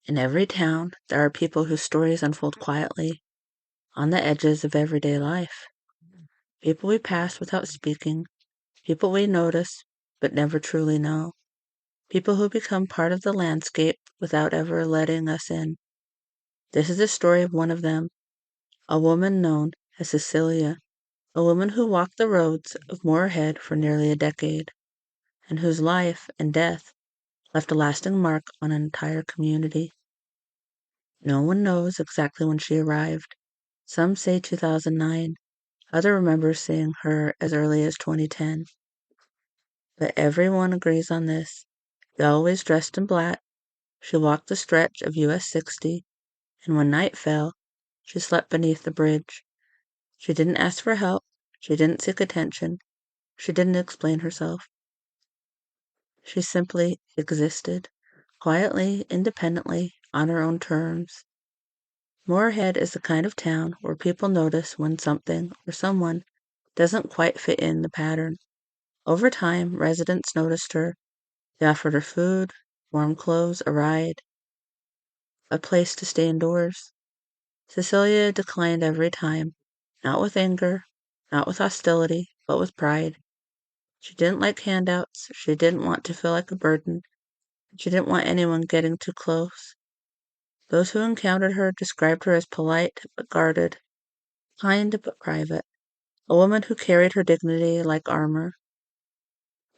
In every town, there are people whose stories unfold quietly, on the edges of everyday life. People we pass without speaking, people we notice but never truly know. People who become part of the landscape without ever letting us in. This is the story of one of them, a woman known as Siscelia, a woman who walked the roads of Morehead for nearly a decade, and whose life and death left a lasting mark on an entire community. No one knows exactly when she arrived. Some say 2009. Others remember seeing her as early as 2010. But everyone agrees on this. They always dressed in black. She walked the stretch of US 60, and when night fell, she slept beneath the bridge. She didn't ask for help. She didn't seek attention. She didn't explain herself. She simply existed, quietly, independently, on her own terms. Morehead is the kind of town where people notice when something or someone doesn't quite fit in the pattern. Over time, residents noticed her. They offered her food, warm clothes, a ride, a place to stay indoors. Siscelia declined every time, not with anger, not with hostility, but with pride. She didn't like handouts. She didn't want to feel like a burden. She didn't want anyone getting too close. Those who encountered her described her as polite but guarded, kind but private, a woman who carried her dignity like armor.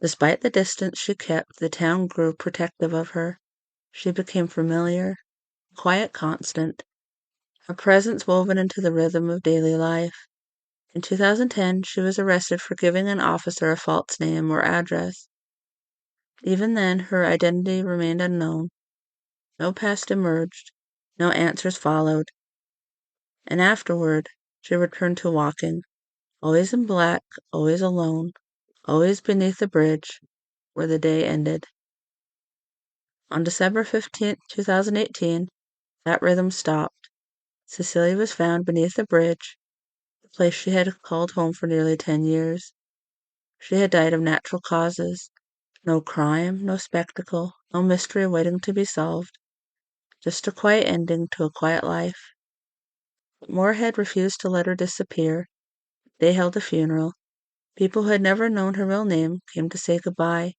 Despite the distance she kept, the town grew protective of her. She became familiar, a quiet constant, a presence woven into the rhythm of daily life. In 2010, she was arrested for giving an officer a false name or address. Even then, her identity remained unknown. No past emerged, no answers followed, and afterward, she returned to walking, always in black, always alone, always beneath the bridge where the day ended. On December 15, 2018, that rhythm stopped. Siscelia was found beneath the bridge, the place she had called home for nearly 10 years. She had died of natural causes. No crime, no spectacle, no mystery waiting to be solved. Just a quiet ending to a quiet life. But Morehead refused to let her disappear. They held a funeral. People who had never known her real name came to say goodbye.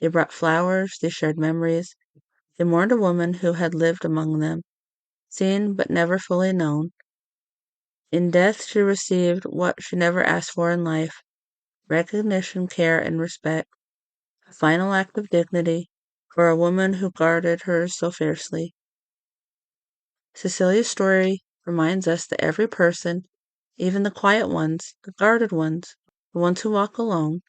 They brought flowers, they shared memories. They mourned a woman who had lived among them, seen but never fully known. In death, she received what she never asked for in life: recognition, care, and respect. A final act of dignity for a woman who guarded hers so fiercely. Sicilia's story reminds us that every person, even the quiet ones, the guarded ones, the ones who walk alone,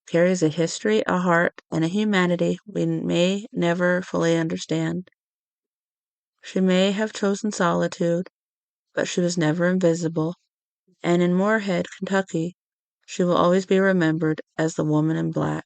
carries a history, a heart, and a humanity we may never fully understand. She may have chosen solitude, but she was never invisible, and in Morehead, Kentucky, she will always be remembered as the woman in black.